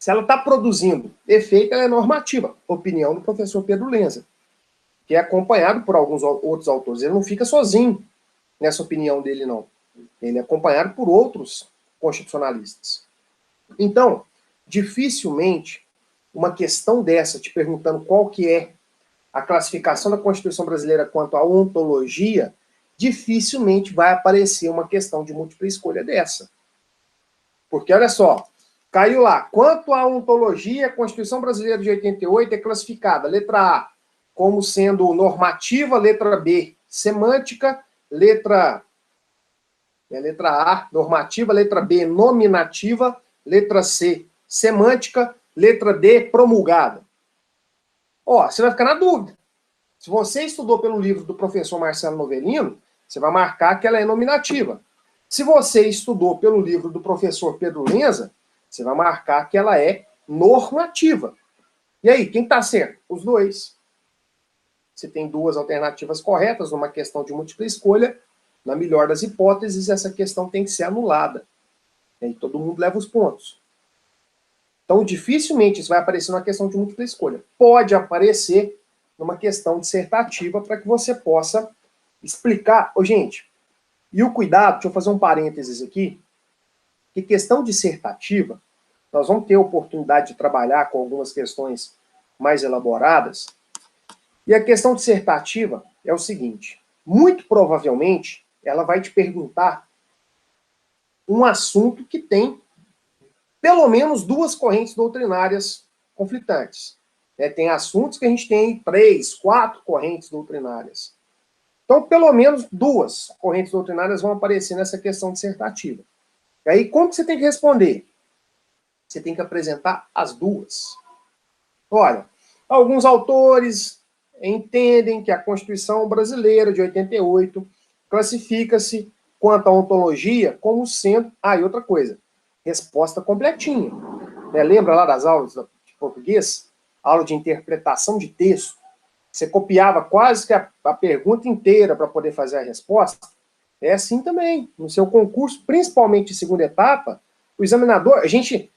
Se ela está produzindo efeito, ela é normativa. Opinião do professor Pedro Lenza, que é acompanhado por alguns outros autores. Ele não fica sozinho nessa opinião dele, não. Ele é acompanhado por outros constitucionalistas. Então, dificilmente, uma questão dessa, te perguntando qual que é a classificação da Constituição brasileira quanto à ontologia, dificilmente vai aparecer uma questão de múltipla escolha dessa. Porque, olha só, caiu lá. Quanto à ontologia, a Constituição brasileira de 88 é classificada, letra A, como sendo normativa, letra B, semântica, letra A, normativa, letra B, nominativa, letra C, semântica, letra D, promulgada. Ó, você vai ficar na dúvida. Se você estudou pelo livro do professor Marcelo Novellino, você vai marcar que ela é nominativa. Se você estudou pelo livro do professor Pedro Lenza, você vai marcar que ela é normativa. E aí, quem está certo? Os dois. Você tem duas alternativas corretas numa questão de múltipla escolha. Na melhor das hipóteses, essa questão tem que ser anulada. E aí todo mundo leva os pontos. Então, dificilmente isso vai aparecer numa questão de múltipla escolha. Pode aparecer numa questão dissertativa para que você possa explicar. Ô, gente, e o cuidado, deixa eu fazer um parênteses aqui, que questão dissertativa, nós vamos ter a oportunidade de trabalhar com algumas questões mais elaboradas, e a questão dissertativa é o seguinte, muito provavelmente ela vai te perguntar um assunto que tem pelo menos duas correntes doutrinárias conflitantes. Tem assuntos que a gente tem 3, 4 correntes doutrinárias. Então, pelo menos duas correntes doutrinárias vão aparecer nessa questão dissertativa. E aí, como que você tem que responder? Você tem que apresentar as duas. Olha, alguns autores entendem que a Constituição brasileira de 88 classifica-se quanto à ontologia como sendo... Ah, e outra coisa, resposta completinha. Lembra lá das aulas de português? Aula de interpretação de texto. Você copiava quase que a pergunta inteira para poder fazer a resposta. É assim também. No seu concurso, principalmente de segunda etapa, o examinador... A gente...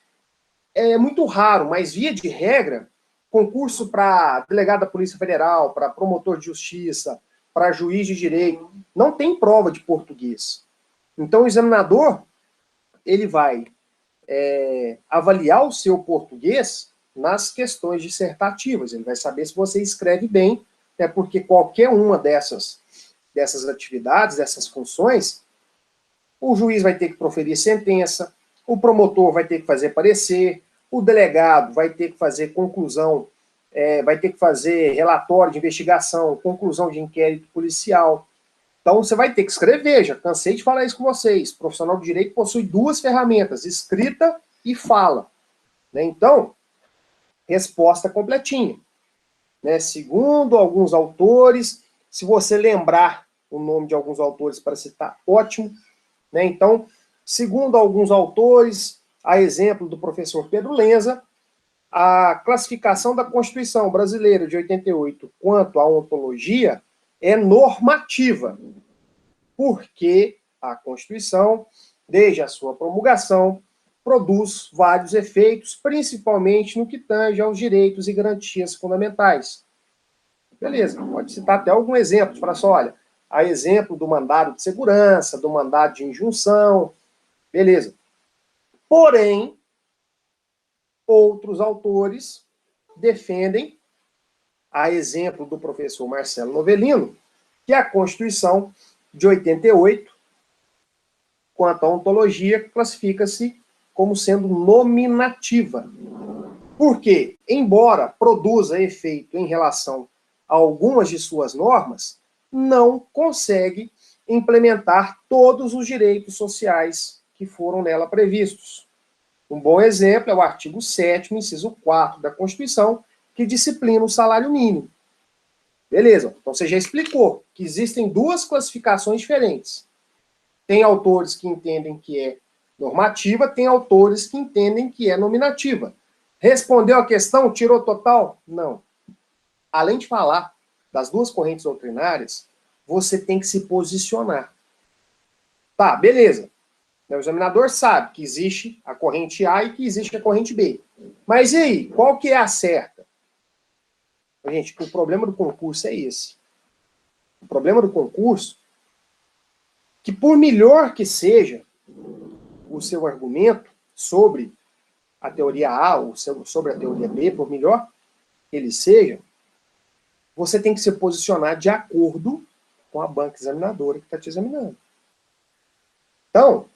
É muito raro, mas via de regra, concurso para delegado da Polícia Federal, para promotor de justiça, para juiz de direito, não tem prova de português. Então, o examinador, ele vai avaliar o seu português nas questões dissertativas. Ele vai saber se você escreve bem, porque qualquer uma dessas atividades, dessas funções, o juiz vai ter que proferir sentença, o promotor vai ter que fazer parecer, o delegado vai ter que fazer conclusão, vai ter que fazer relatório de investigação, conclusão de inquérito policial. Então, você vai ter que escrever, já cansei de falar isso com vocês. O profissional de direito possui duas ferramentas, escrita e fala. Então, resposta completinha. Segundo alguns autores, se você lembrar o nome de alguns autores para citar, ótimo. Então, segundo alguns autores, a exemplo do professor Pedro Lenza, a classificação da Constituição brasileira de 88 quanto à ontologia é normativa, porque a Constituição, desde a sua promulgação, produz vários efeitos, principalmente no que tange aos direitos e garantias fundamentais. Beleza, pode citar até algum exemplo, falar só, olha, a exemplo do mandado de segurança, do mandado de injunção, beleza. Porém, outros autores defendem, a exemplo do professor Marcelo Novellino, que a Constituição de 88, quanto à ontologia, classifica-se como sendo nominativa. Porque, embora produza efeito em relação a algumas de suas normas, não consegue implementar todos os direitos sociais que foram nela previstos. Um bom exemplo é o artigo 7º, inciso 4 da Constituição, que disciplina o salário mínimo. Beleza, então você já explicou que existem duas classificações diferentes. Tem autores que entendem que é normativa, tem autores que entendem que é nominativa. Respondeu a questão? Tirou total? Não. Além de falar das duas correntes doutrinárias, você tem que se posicionar. Tá, beleza. O examinador sabe que existe a corrente A e que existe a corrente B. Mas e aí, qual que é a certa? Gente, o problema do concurso é esse. O problema do concurso é que, por melhor que seja o seu argumento sobre a teoria A ou sobre a teoria B, por melhor que ele seja, você tem que se posicionar de acordo com a banca examinadora que está te examinando. Então,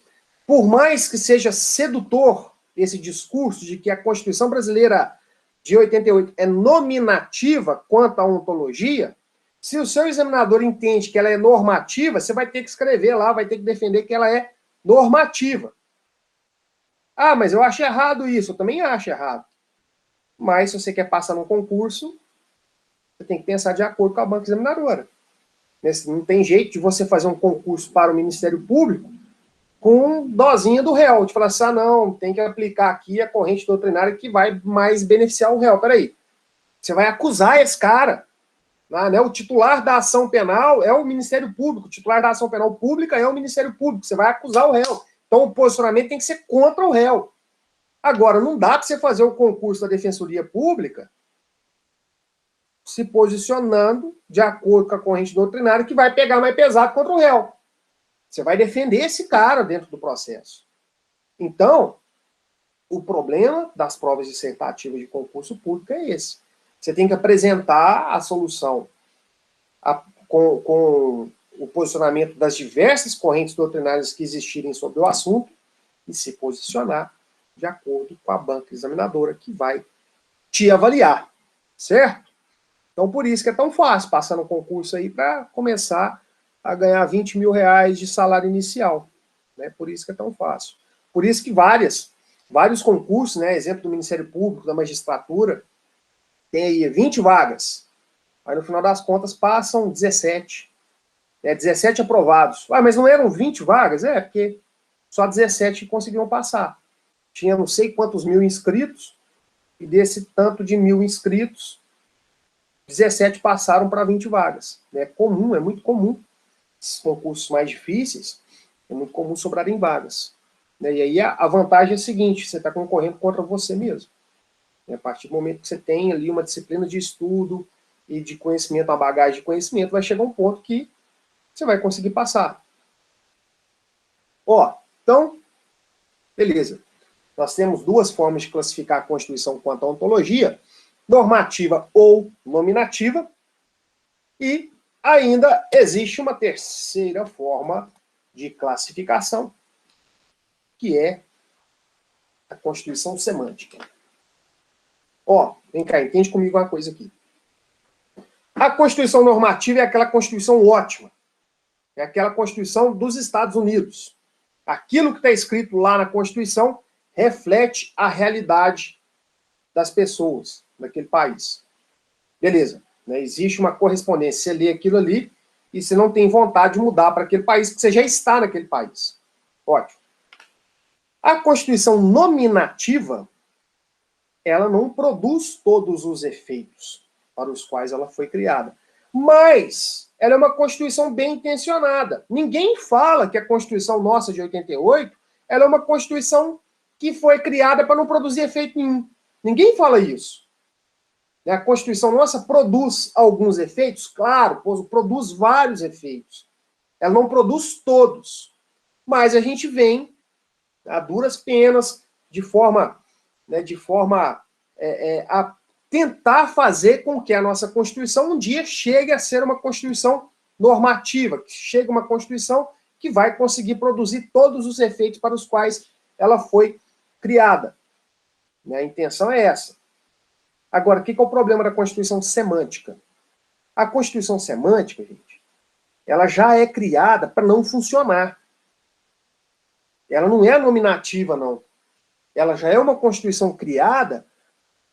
por mais que seja sedutor esse discurso de que a Constituição Brasileira de 88 é nominativa quanto à ontologia, se o seu examinador entende que ela é normativa, você vai ter que escrever lá, vai ter que defender que ela é normativa. Ah, mas eu acho errado isso, eu também acho errado. Mas se você quer passar num concurso, você tem que pensar de acordo com a banca examinadora. Não tem jeito de você fazer um concurso para o Ministério Público com dosinha do réu, de falar assim, ah, não, tem que aplicar aqui a corrente doutrinária que vai mais beneficiar o réu. Peraí, você vai acusar esse cara, né? O titular da ação penal é o Ministério Público, o titular da ação penal pública é o Ministério Público, você vai acusar o réu. Então o posicionamento tem que ser contra o réu. Agora, não dá para você fazer o concurso da Defensoria Pública se posicionando de acordo com a corrente doutrinária que vai pegar mais pesado contra o réu. Você vai defender esse cara dentro do processo. Então, o problema das provas dissertativas de concurso público é esse. Você tem que apresentar a solução com o posicionamento das diversas correntes doutrinárias que existirem sobre o assunto e se posicionar de acordo com a banca examinadora que vai te avaliar, certo? Então, por isso que é tão fácil passar no concurso aí para começar a ganhar 20 mil reais de salário inicial. Né? Por isso que é tão fácil. Por isso que vários concursos, né, exemplo do Ministério Público, da magistratura, tem aí 20 vagas. Aí, no final das contas, passam 17. 17 aprovados. Ah, mas não eram 20 vagas? É, porque só 17 conseguiram passar. Tinha não sei quantos mil inscritos, e desse tanto de 1.000 inscritos, 17 passaram para 20 vagas. É comum, é muito comum. Esses concursos mais difíceis, é muito comum sobrarem vagas. E aí a vantagem é a seguinte, você está concorrendo contra você mesmo. A partir do momento que você tem ali uma disciplina de estudo e de conhecimento, uma bagagem de conhecimento, vai chegar um ponto que você vai conseguir passar. Ó, então, beleza. Nós temos duas formas de classificar a Constituição quanto à ontologia, normativa ou nominativa, e ainda existe uma terceira forma de classificação, que é a Constituição semântica. Ó, vem cá, entende comigo uma coisa aqui. A Constituição normativa é aquela Constituição ótima. É aquela Constituição dos Estados Unidos. Aquilo que está escrito lá na Constituição reflete a realidade das pessoas daquele país. Beleza. Né? Existe uma correspondência. Você lê aquilo ali e você não tem vontade de mudar para aquele país, porque você já está naquele país. Ótimo. A Constituição nominativa, ela não produz todos os efeitos para os quais ela foi criada. Mas ela é uma Constituição bem intencionada. Ninguém fala que a Constituição nossa de 88 ela é uma Constituição que foi criada para não produzir efeito nenhum. Ninguém fala isso. A Constituição nossa produz alguns efeitos, claro, produz vários efeitos. Ela não produz todos. Mas a gente vem a duras penas, de forma a tentar fazer com que a nossa Constituição um dia chegue a ser uma Constituição normativa, que chegue uma Constituição que vai conseguir produzir todos os efeitos para os quais ela foi criada. A intenção é essa. Agora, o que é o problema da Constituição semântica? A Constituição semântica, gente, ela já é criada para não funcionar. Ela não é nominativa, não. Ela já é uma Constituição criada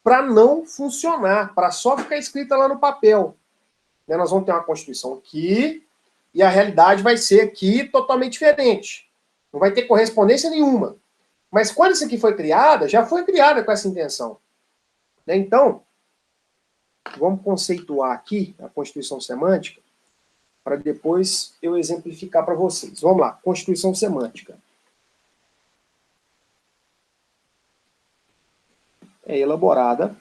para não funcionar, para só ficar escrita lá no papel. Nós vamos ter uma Constituição aqui, e a realidade vai ser aqui totalmente diferente. Não vai ter correspondência nenhuma. Mas quando isso aqui foi criada, já foi criada com essa intenção. Então, vamos conceituar aqui a Constituição semântica, para depois eu exemplificar para vocês. Vamos lá, Constituição semântica. é elaborada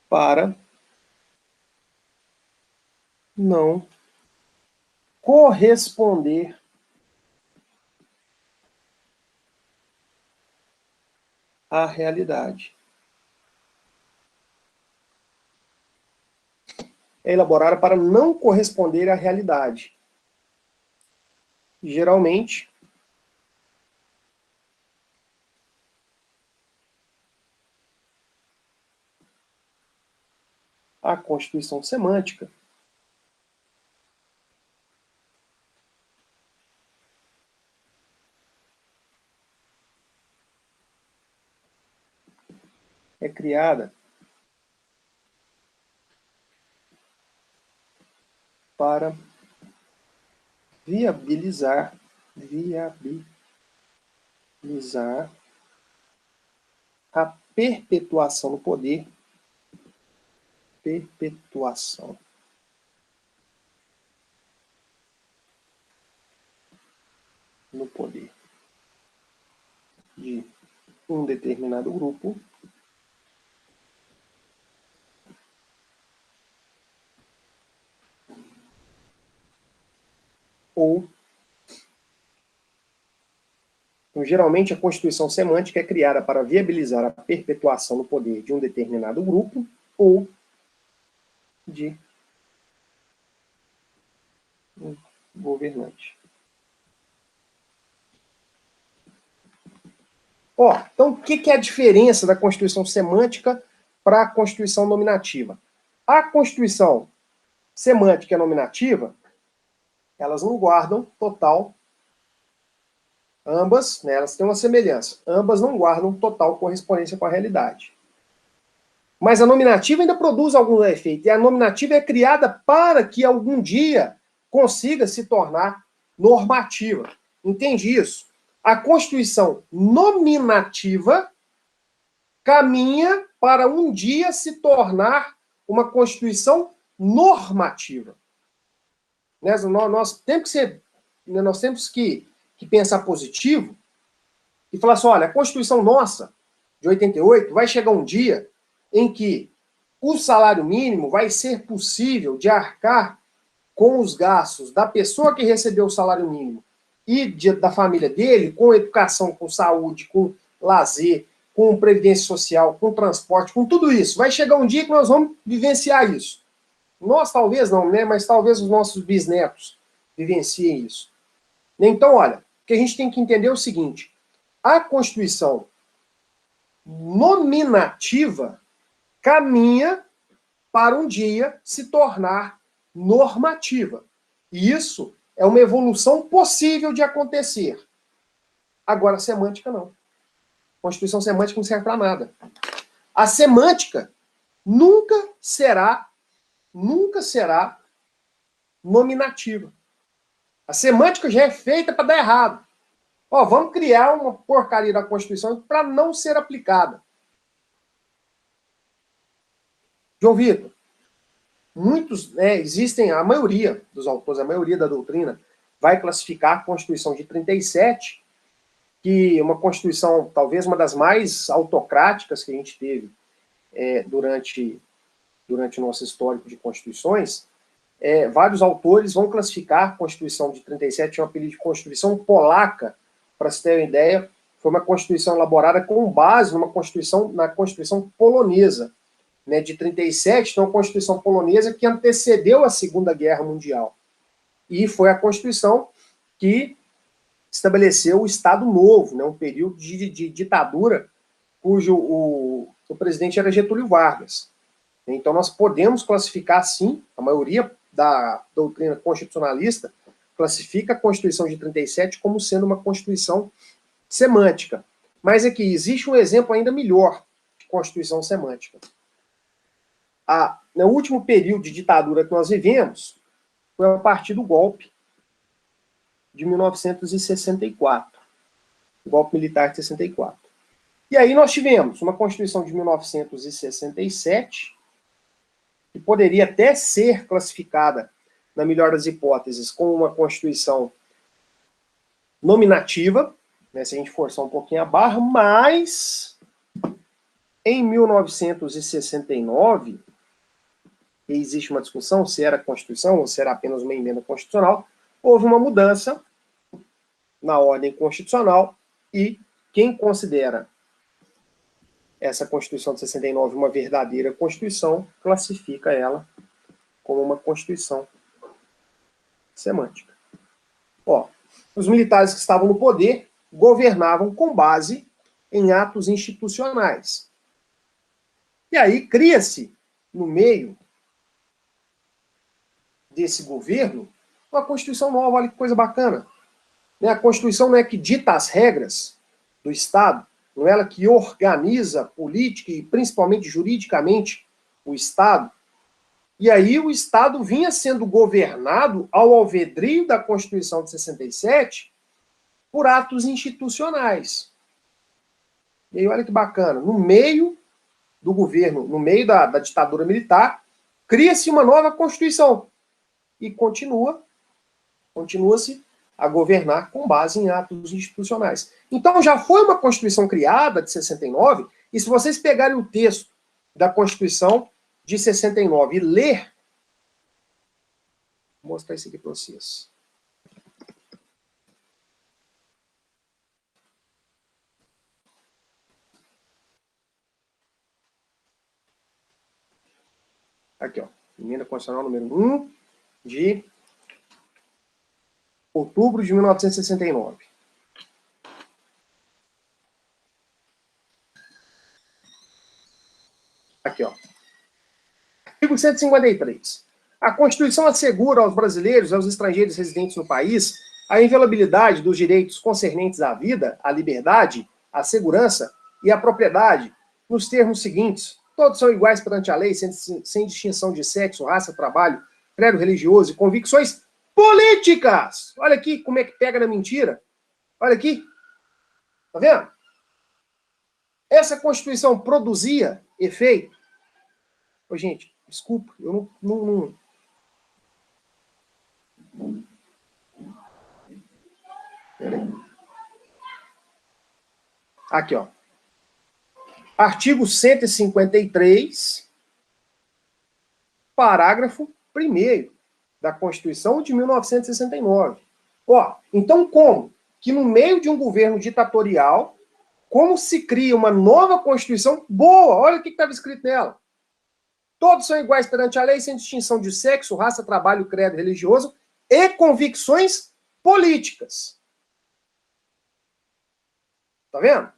para não corresponder à realidade. É elaborada para não corresponder à realidade. Geralmente, a constituição semântica é criada para viabilizar a perpetuação no poder, de um determinado grupo ou, então, geralmente, a constituição semântica é criada para viabilizar a perpetuação no poder de um determinado grupo ou de um governante. Ó, então, o que é a diferença da constituição semântica para a constituição nominativa? A constituição semântica e nominativa, elas não guardam total. Ambas, né, elas têm uma semelhança. Ambas não guardam total correspondência com a realidade. Mas a nominativa ainda produz algum efeito. E a nominativa é criada para que algum dia consiga se tornar normativa. Entende isso? A Constituição nominativa caminha para um dia se tornar uma Constituição normativa. Nós temos que pensar positivo e falar assim, olha, a Constituição nossa, de 88, vai chegar um dia em que o salário mínimo vai ser possível de arcar com os gastos da pessoa que recebeu o salário mínimo e da família dele, com educação, com saúde, com lazer, com previdência social, com transporte, com tudo isso. Vai chegar um dia que nós vamos vivenciar isso. Nós talvez não, né? Mas talvez os nossos bisnetos vivenciem isso. Então, olha, o que a gente tem que entender é o seguinte, a Constituição nominativa caminha para um dia se tornar normativa. E isso é uma evolução possível de acontecer. Agora, a semântica não. A Constituição semântica não serve para nada. A semântica nunca será nominativa. A semântica já é feita para dar errado. Ó, vamos criar uma porcaria da Constituição para não ser aplicada. João Vitor, muitos, existem, a maioria dos autores, a maioria da doutrina, vai classificar a Constituição de 37, que é uma Constituição, talvez uma das mais autocráticas que a gente teve durante o nosso histórico de constituições. Vários autores vão classificar a Constituição de 37, tinha um apelido de Constituição Polaca, para se ter uma ideia, foi uma Constituição elaborada com base na Constituição polonesa, né, de 37, então a Constituição polonesa que antecedeu a Segunda Guerra Mundial. E foi a Constituição que estabeleceu o Estado Novo, né, um período de ditadura, cujo o presidente era Getúlio Vargas. Então nós podemos classificar, sim, a maioria da doutrina constitucionalista classifica a Constituição de 37 como sendo uma Constituição semântica. Mas aqui existe um exemplo ainda melhor de Constituição semântica. No último período de ditadura que nós vivemos, foi a partir do golpe de 1964. O golpe militar de 64. E aí nós tivemos uma Constituição de 1967, que poderia até ser classificada, na melhor das hipóteses, como uma Constituição nominativa, né, se a gente forçar um pouquinho a barra, mas em 1969, e existe uma discussão se era Constituição ou se era apenas uma emenda constitucional, houve uma mudança na ordem constitucional e quem considera essa Constituição de 69 uma verdadeira Constituição, classifica ela como uma Constituição semântica. Ó, os militares que estavam no poder governavam com base em atos institucionais. E aí cria-se, no meio desse governo, uma Constituição nova. Olha que coisa bacana. A Constituição não é que dita as regras do Estado, não é ela que organiza política e principalmente juridicamente o Estado. E aí o Estado vinha sendo governado ao alvedrio da Constituição de 67 por atos institucionais. E aí olha que bacana, no meio do governo, no meio da ditadura militar, cria-se uma nova Constituição e continua-se a governar com base em atos institucionais. Então já foi uma Constituição criada de 69, e se vocês pegarem o texto da Constituição de 69 e ler, vou mostrar isso aqui para vocês. Aqui, ó, emenda constitucional número 1 de outubro de 1969. Aqui, ó. Artigo 153. A Constituição assegura aos brasileiros e aos estrangeiros residentes no país a inviolabilidade dos direitos concernentes à vida, à liberdade, à segurança e à propriedade, nos termos seguintes: todos são iguais perante a lei, sem distinção de sexo, raça, trabalho, credo religioso e convicções políticas. Olha aqui como é que pega na mentira. Olha aqui. Tá vendo? Essa Constituição produzia efeito. Ô, gente, desculpa, eu não... Aqui, ó. Artigo 153, parágrafo 1º da Constituição de 1969. Ó, então como que no meio de um governo ditatorial, como se cria uma nova Constituição boa? Olha o que estava escrito nela. Todos são iguais perante a lei, sem distinção de sexo, raça, trabalho, credo religioso e convicções políticas. Tá vendo?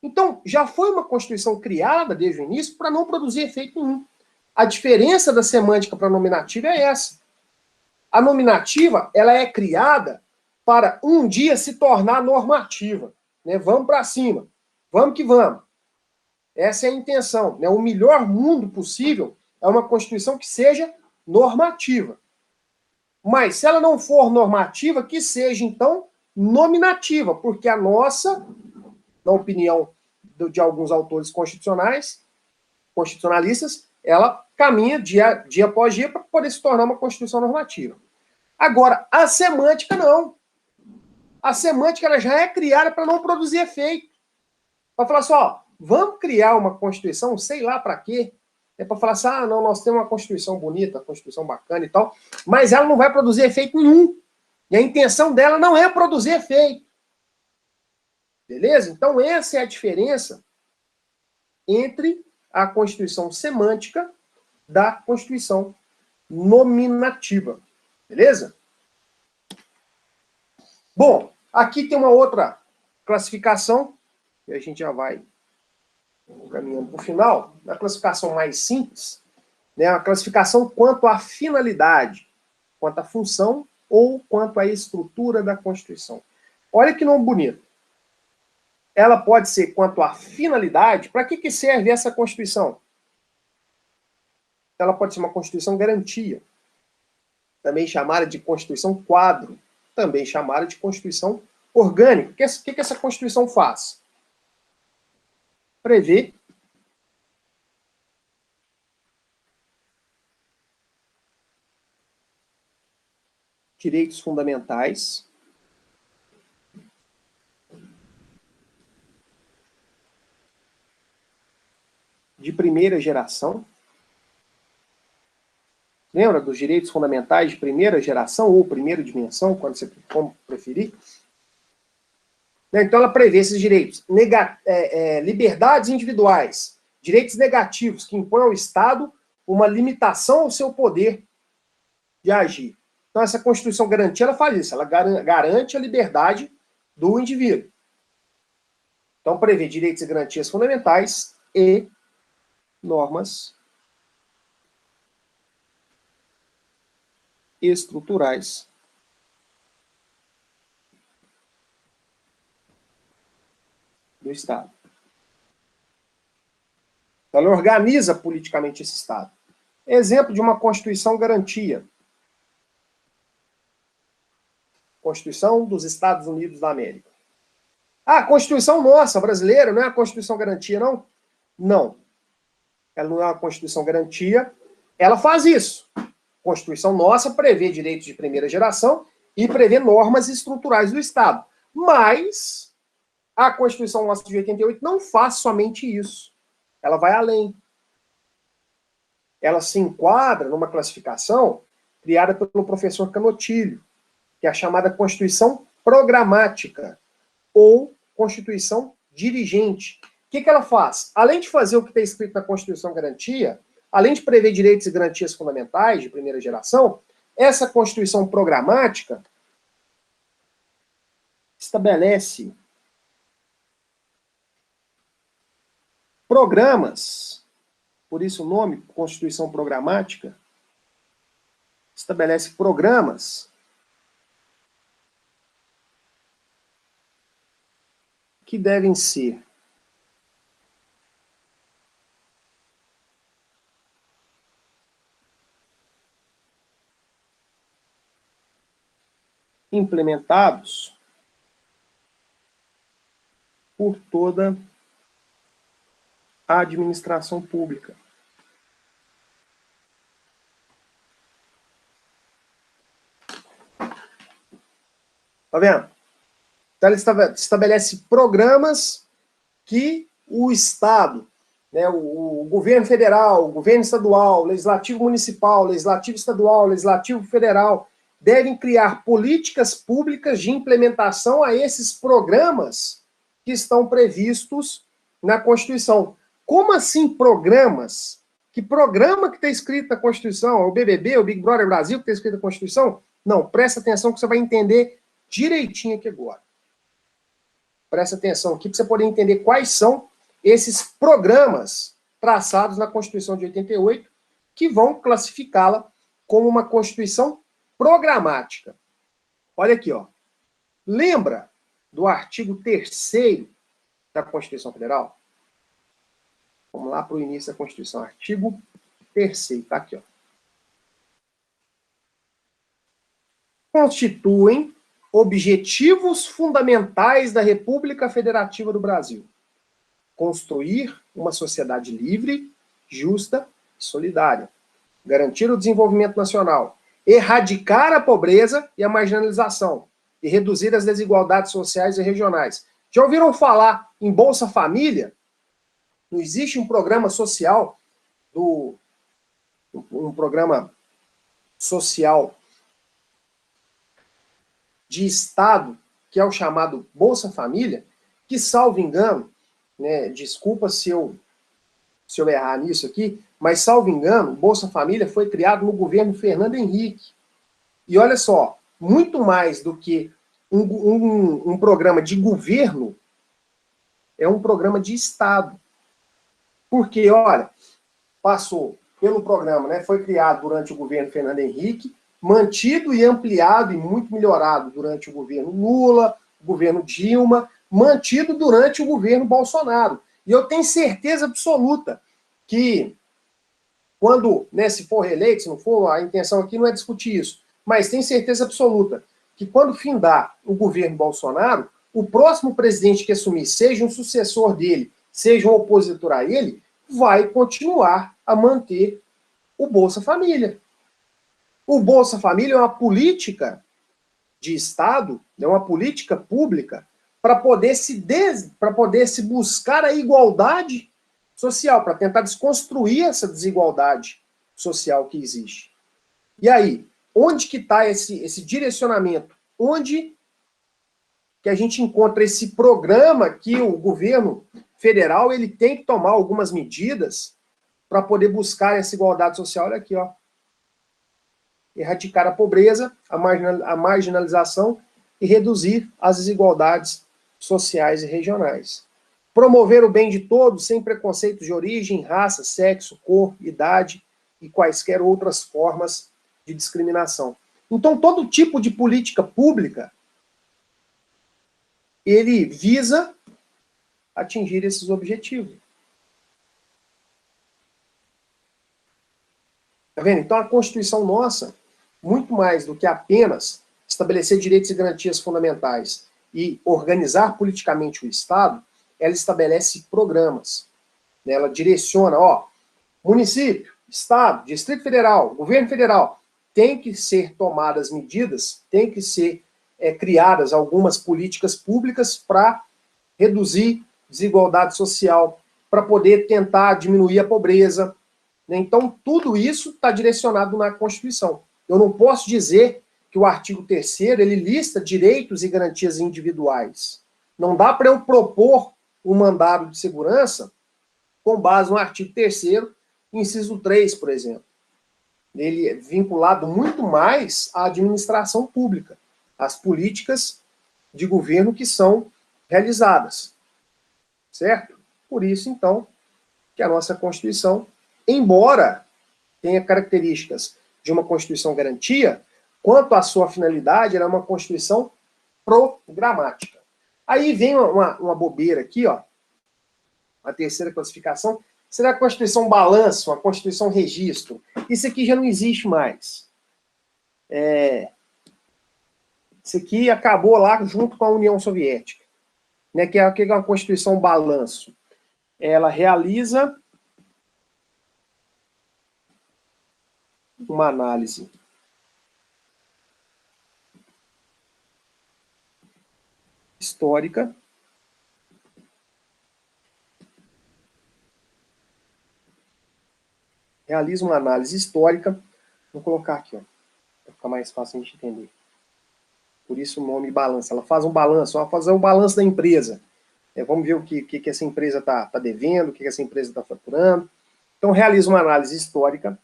Então, já foi uma Constituição criada desde o início para não produzir efeito nenhum. A diferença da semântica para a nominativa é essa. A nominativa, ela é criada para um dia se tornar normativa. Né? Vamos para cima. Vamos que vamos. Essa é a intenção. Né? O melhor mundo possível é uma Constituição que seja normativa. Mas, se ela não for normativa, que seja, então, nominativa, porque a nossa, na opinião de alguns autores constitucionalistas, ela caminha dia após dia para poder se tornar uma Constituição normativa. Agora, a semântica não. A semântica ela já é criada para não produzir efeito. Para falar assim, ó, vamos criar uma Constituição, sei lá para quê. É para falar assim, ah, não, nós temos uma Constituição bonita, uma Constituição bacana e tal, mas ela não vai produzir efeito nenhum. E a intenção dela não é produzir efeito. Beleza? Então, essa é a diferença entre a Constituição semântica da Constituição nominativa. Beleza? Bom, aqui tem uma outra classificação, e a gente já vai caminhando para o final. A classificação mais simples, né, a classificação quanto à finalidade, quanto à função ou quanto à estrutura da Constituição. Olha que nome bonito. Ela pode ser quanto à finalidade. Para que serve essa Constituição? Ela pode ser uma Constituição garantia, também chamada de Constituição quadro, também chamada de Constituição orgânica. O que essa Constituição faz? Prevê direitos fundamentais de primeira geração. Lembra dos direitos fundamentais de primeira geração ou primeira dimensão, quando você como preferir? Então, ela prevê esses direitos. Liberdades individuais, direitos negativos que impõem ao Estado uma limitação ao seu poder de agir. Então, essa Constituição Garantia, ela faz isso, ela garante a liberdade do indivíduo. Então, prevê direitos e garantias fundamentais e normas estruturais do Estado. Ela organiza politicamente esse Estado. Exemplo de uma Constituição Garantia. Constituição dos Estados Unidos da América. Ah, a Constituição nossa, brasileira, não é a Constituição Garantia, não? Não. Ela não é uma Constituição Garantia. Ela faz isso. Constituição nossa prevê direitos de primeira geração e prevê normas estruturais do Estado. Mas a Constituição nossa de 88 não faz somente isso. Ela vai além. Ela se enquadra numa classificação criada pelo professor Canotilho, que é a chamada Constituição Programática ou Constituição Dirigente. O que ela faz? Além de fazer o que está escrito na Constituição Garantia, além de prever direitos e garantias fundamentais de primeira geração, essa Constituição Programática estabelece programas, por isso o nome, Constituição Programática, estabelece programas que devem ser implementados por toda a administração pública. Tá vendo? Então, ele estabelece programas que o Estado, né, o governo federal, o governo estadual, legislativo municipal, legislativo estadual, legislativo federal, devem criar políticas públicas de implementação a esses programas que estão previstos na Constituição. Como assim programas? Que programa que está escrito na Constituição? É o BBB, o Big Brother Brasil que está escrito na Constituição? Não, presta atenção que você vai entender direitinho aqui agora. Presta atenção aqui para você poder entender quais são esses programas traçados na Constituição de 88 que vão classificá-la como uma Constituição programática. Olha aqui, ó. Lembra do artigo 3º da Constituição Federal? Vamos lá para o início da Constituição. Artigo 3º, tá aqui, ó. Constituem objetivos fundamentais da República Federativa do Brasil. Construir uma sociedade livre, justa e solidária. Garantir o desenvolvimento nacional. Erradicar a pobreza e a marginalização. E reduzir as desigualdades sociais e regionais. Já ouviram falar em Bolsa Família? Não existe um programa social, um programa social de Estado, que é o chamado Bolsa Família, que, salvo engano, né, desculpa se eu errar nisso aqui, mas, salvo engano, Bolsa Família foi criado no governo Fernando Henrique. E olha só, muito mais do que um programa de governo, é um programa de Estado. Porque, olha, passou pelo programa, né, foi criado durante o governo Fernando Henrique, mantido e ampliado e muito melhorado durante o governo Lula, o governo Dilma, mantido durante o governo Bolsonaro. E eu tenho certeza absoluta que quando, né, se for reeleito, se não for, a intenção aqui não é discutir isso, mas tenho certeza absoluta que quando findar o governo Bolsonaro, o próximo presidente que assumir, seja um sucessor dele, seja um opositor a ele, vai continuar a manter o Bolsa Família. O Bolsa Família é uma política de Estado, é uma política pública para poder se buscar a igualdade social, para tentar desconstruir essa desigualdade social que existe. E aí, onde que está esse direcionamento? Onde que a gente encontra esse programa que o governo federal ele tem que tomar algumas medidas para poder buscar essa igualdade social? Olha aqui, ó. Erradicar a pobreza, a marginalização e reduzir as desigualdades sociais e regionais. Promover o bem de todos sem preconceitos de origem, raça, sexo, cor, idade e quaisquer outras formas de discriminação. Então, todo tipo de política pública, ele visa atingir esses objetivos. Tá vendo? Então, a Constituição nossa, muito mais do que apenas estabelecer direitos e garantias fundamentais e organizar politicamente o Estado, ela estabelece programas. Ela direciona, ó, município, Estado, Distrito Federal, Governo Federal, tem que ser tomadas medidas, tem que ser criadas algumas políticas públicas para reduzir desigualdade social, para poder tentar diminuir a pobreza. Então, tudo isso está direcionado na Constituição. Eu não posso dizer que o artigo 3º ele lista direitos e garantias individuais. Não dá para eu propor um mandado de segurança com base no artigo 3º, inciso 3, por exemplo. Ele é vinculado muito mais à administração pública, às políticas de governo que são realizadas. Certo? Por isso, então, que a nossa Constituição, embora tenha características de uma Constituição garantia, quanto à sua finalidade, ela é uma Constituição programática. Aí vem uma bobeira aqui, ó, a terceira classificação, será a Constituição balanço, a Constituição registro. Isso aqui já não existe mais. Isso aqui acabou lá junto com a União Soviética, né, que é uma Constituição balanço. Ela realiza uma análise histórica vou colocar aqui, ó, para ficar mais fácil a gente entender. Por isso o nome balanço. Ela faz um balanço, ela faz um balanço da empresa. Vamos ver o que essa empresa está devendo, o que essa empresa está faturando. Então, realiza uma análise histórica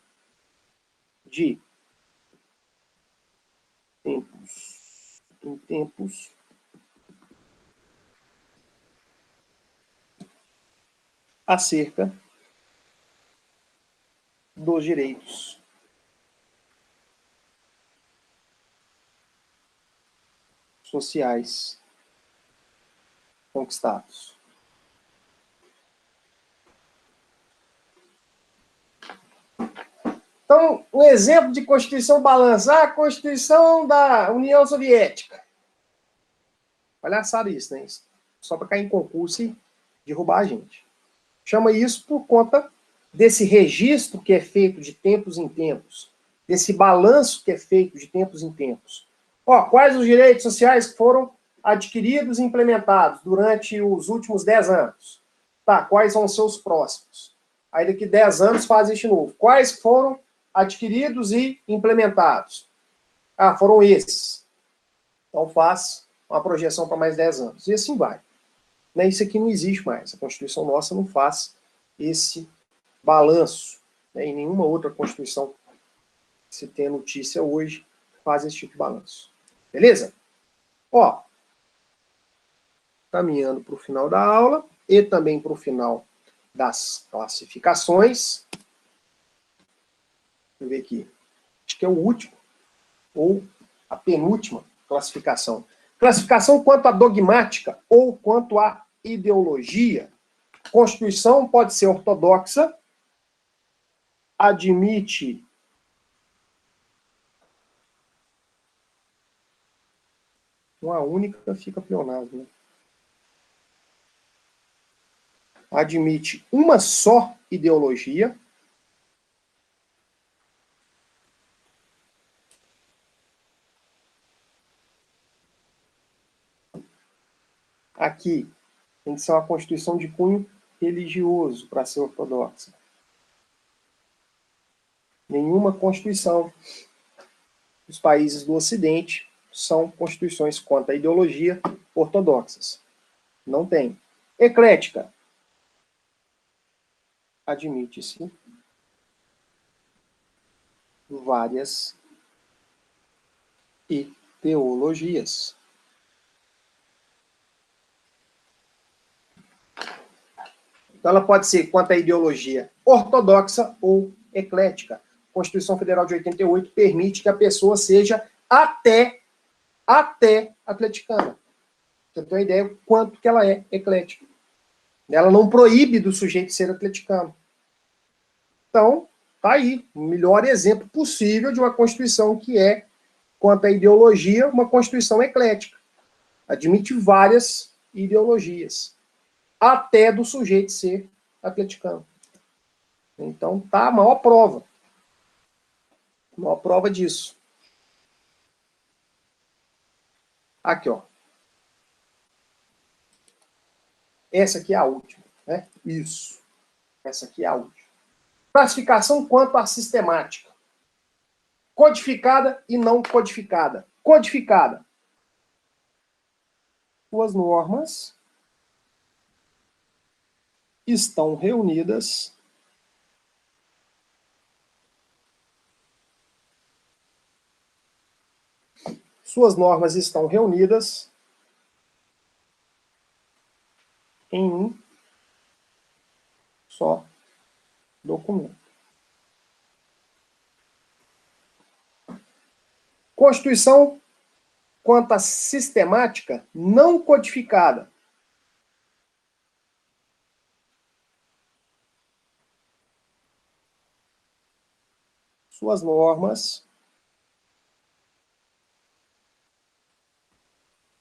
de tempos acerca dos direitos sociais conquistados. Então, um exemplo de Constituição balança, a Constituição da União Soviética. Palhaçada isso, né? Só para cair em concurso e derrubar a gente. Chama isso por conta desse registro que é feito de tempos em tempos, desse balanço que é feito de tempos em tempos. Ó, quais os direitos sociais que foram adquiridos e implementados durante os últimos 10 anos? Tá, quais vão ser os próximos? Aí daqui 10 anos faz este novo. Quais foram adquiridos e implementados? Ah, foram esses. Então faz uma projeção para mais 10 anos. E assim vai. Né? Isso aqui não existe mais. A Constituição nossa não faz esse balanço. Né? E nenhuma outra Constituição que se tem notícia hoje faz esse tipo de balanço. Beleza? Ó, caminhando para o final da aula e também para o final das classificações. Deixa eu ver aqui. Acho que é o último, ou a penúltima classificação. Classificação quanto à dogmática ou quanto à ideologia. Constituição pode ser ortodoxa, admite uma única, fica pleonasmo, né? Admite uma só ideologia. Aqui tem que ser uma Constituição de cunho religioso para ser ortodoxa. Nenhuma constituição dos países do Ocidente são constituições quanto à ideologia ortodoxas. Não tem. Eclética. Admite-se várias ideologias. Então, ela pode ser quanto à ideologia ortodoxa ou eclética. A Constituição Federal de 88 permite que a pessoa seja até atleticana. Você tem uma ideia do quanto que ela é eclética. Ela não proíbe do sujeito ser atleticano. Então, tá aí, o melhor exemplo possível de uma Constituição que é, quanto à ideologia, uma Constituição eclética. Admite várias ideologias, até do sujeito ser atleticano. Então, tá a maior prova. A maior prova disso. Aqui, ó. Essa aqui é a última, né? Isso. Essa aqui é a última. Classificação quanto à sistemática. Codificada e não codificada. Codificada. Suas normas estão reunidas em um só documento. Constituição quanto à sistemática não codificada. Suas normas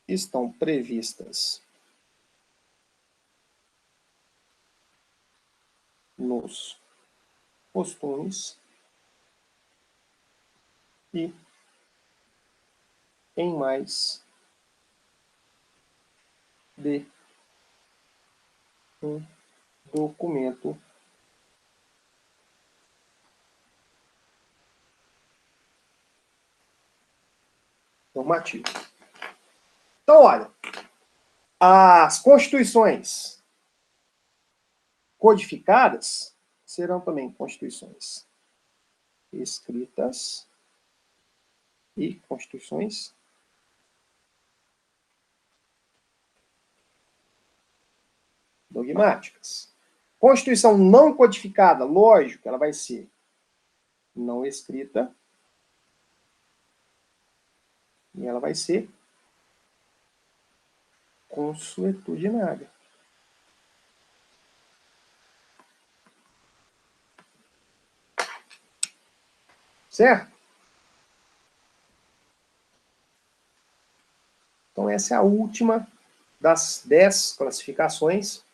estão previstas nos costumes e em mais de um documento normativo. Então, olha, as constituições codificadas serão também constituições escritas e constituições dogmáticas. Constituição não codificada, lógico, ela vai ser não escrita e ela vai ser consuetudinária. Certo? Então, essa é a última das 10 classificações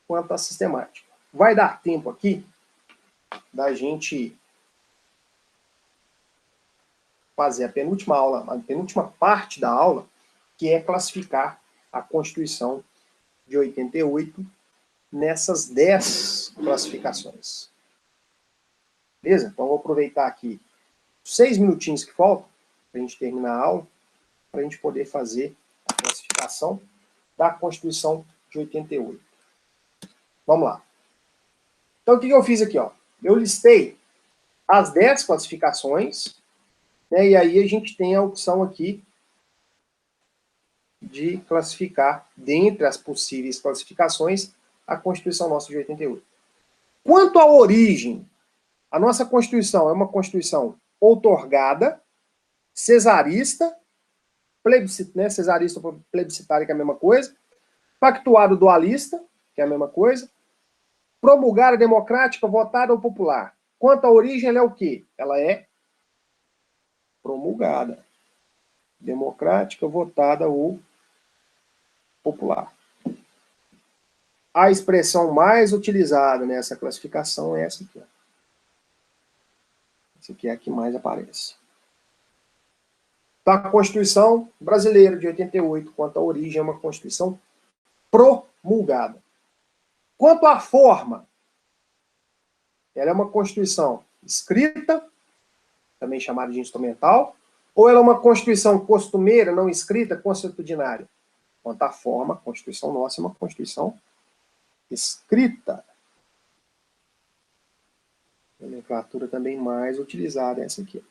quanto à sistemática. Vai dar tempo aqui da gente fazer a penúltima aula, a penúltima parte da aula, que é classificar a Constituição de 88 nessas 10 classificações. Beleza? Então, eu vou aproveitar aqui 6 minutinhos que faltam para a gente terminar a aula, para a gente poder fazer a classificação da Constituição de 88. Vamos lá. Então, o que eu fiz aqui? Ó? Eu listei as 10 classificações, né, e aí a gente tem a opção aqui de classificar, dentre as possíveis classificações, a Constituição nossa de 88. Quanto à origem, a nossa Constituição é uma Constituição outorgada, cesarista, né, cesarista ou plebiscitária, que é a mesma coisa, pactuado dualista, que é a mesma coisa, promulgada democrática, votada ou popular. Quanto à origem, ela é o quê? Ela é promulgada, democrática, votada ou popular. A expressão mais utilizada nessa classificação é essa aqui. Ó. Essa aqui é a que mais aparece. Então, a Constituição brasileira de 88, quanto à origem, é uma Constituição promulgada. Quanto à forma, ela é uma Constituição escrita, também chamada de instrumental, ou ela é uma Constituição costumeira, não escrita, consuetudinária? Quanto à forma, a Constituição nossa é uma Constituição escrita. A nomenclatura também mais utilizada é essa aqui.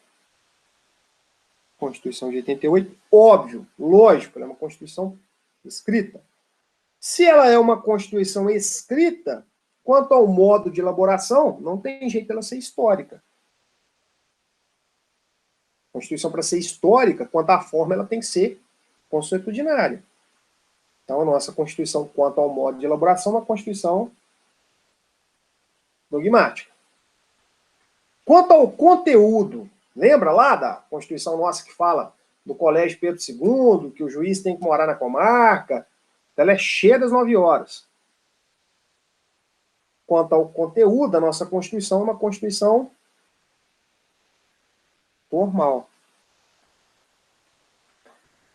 Constituição de 88, óbvio, lógico, ela é uma Constituição escrita. Se ela é uma Constituição escrita, quanto ao modo de elaboração, não tem jeito dela ser histórica. A Constituição, para ser histórica, quanto à forma, ela tem que ser consuetudinária. Então, a nossa Constituição, quanto ao modo de elaboração, é uma Constituição dogmática. Quanto ao conteúdo, lembra lá da Constituição nossa que fala do Colégio Pedro II, que o juiz tem que morar na comarca? Ela é cheia das 9 horas. Quanto ao conteúdo, a nossa Constituição é uma Constituição formal.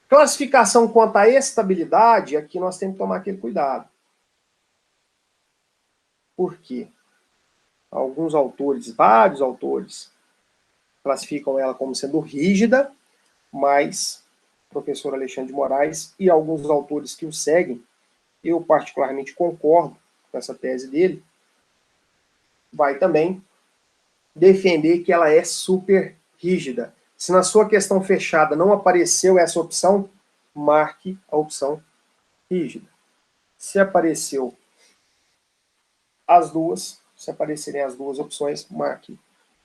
Classificação quanto à estabilidade, aqui nós temos que tomar aquele cuidado. Por quê? Alguns autores, vários autores, classificam ela como sendo rígida, mas o professor Alexandre de Moraes e alguns autores que o seguem, eu particularmente concordo com essa tese dele, vai também defender que ela é super rígida. Se na sua questão fechada não apareceu essa opção, marque a opção rígida. Se apareceu as duas, se aparecerem as duas opções, marque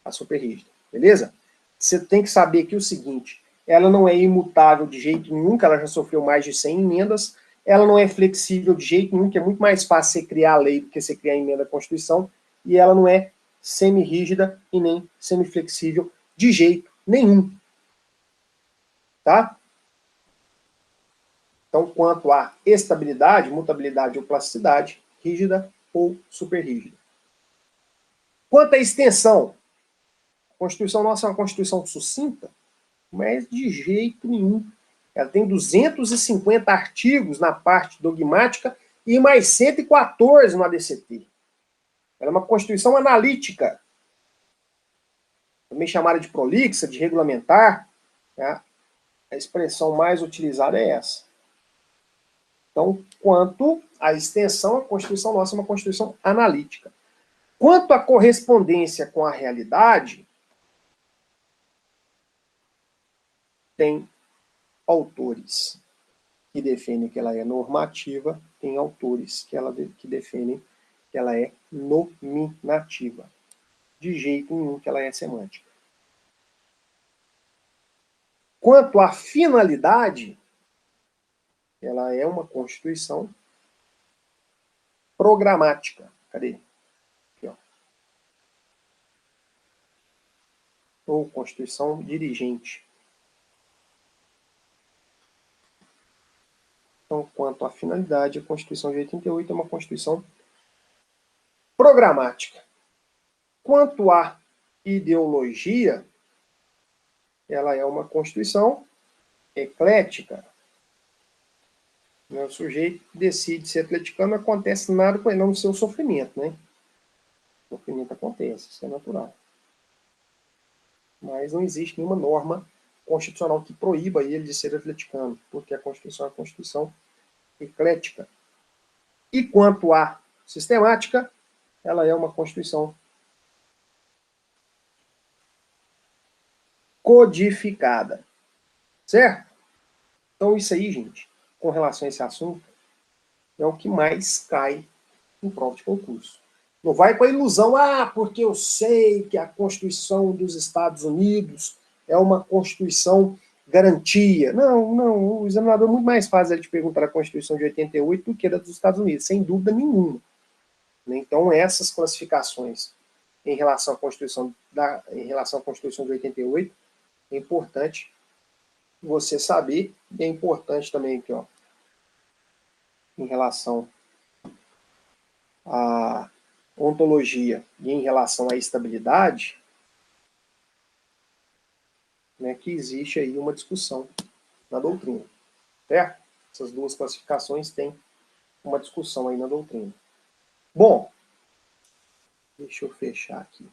a super rígida. Beleza? Você tem que saber que o seguinte, ela não é imutável de jeito nenhum, que ela já sofreu mais de 100 emendas, ela não é flexível de jeito nenhum, que é muito mais fácil você criar a lei do que você criar a emenda à Constituição, e ela não é semi-rígida e nem semi-flexível de jeito nenhum. Tá? Então, quanto à estabilidade, mutabilidade ou plasticidade, rígida ou superrígida. Quanto à extensão, a Constituição nossa é uma Constituição sucinta, mas de jeito nenhum. Ela tem 250 artigos na parte dogmática e mais 114 no ADCT. Ela é uma Constituição analítica, também chamada de prolixa, de regulamentar. Tá? A expressão mais utilizada é essa. Então, quanto à extensão, a Constituição nossa é uma Constituição analítica. Quanto à correspondência com a realidade, tem autores que defendem que ela é normativa, tem autores que defendem que ela é nominativa. De jeito nenhum que ela é semântica. Quanto à finalidade, ela é uma Constituição programática. Cadê? Aqui, ó. Ou Constituição dirigente. Então, quanto à finalidade, a Constituição de 88 é uma Constituição programática. Quanto à ideologia, ela é uma Constituição eclética. O sujeito decide ser atleticano, não acontece nada com ele, não no seu sofrimento, né? O sofrimento acontece, isso é natural. Mas não existe nenhuma norma constitucional que proíba ele de ser atleticano, porque a Constituição é uma Constituição eclética. E quanto à sistemática, ela é uma Constituição codificada. Certo? Então isso aí, gente, com relação a esse assunto, é o que mais cai em prova de concurso. Não vai com a ilusão, porque eu sei que a Constituição dos Estados Unidos é uma Constituição garantia. Não, não, o examinador é muito mais fácil ele te perguntar a Constituição de 88 do que a dos Estados Unidos, sem dúvida nenhuma. Então, essas classificações em relação à Constituição de 88, é importante você saber, e é importante também aqui, ó, em relação à ontologia e em relação à estabilidade, né, que existe aí uma discussão na doutrina, certo? Essas duas classificações têm uma discussão aí na doutrina. Bom, deixa eu fechar aqui.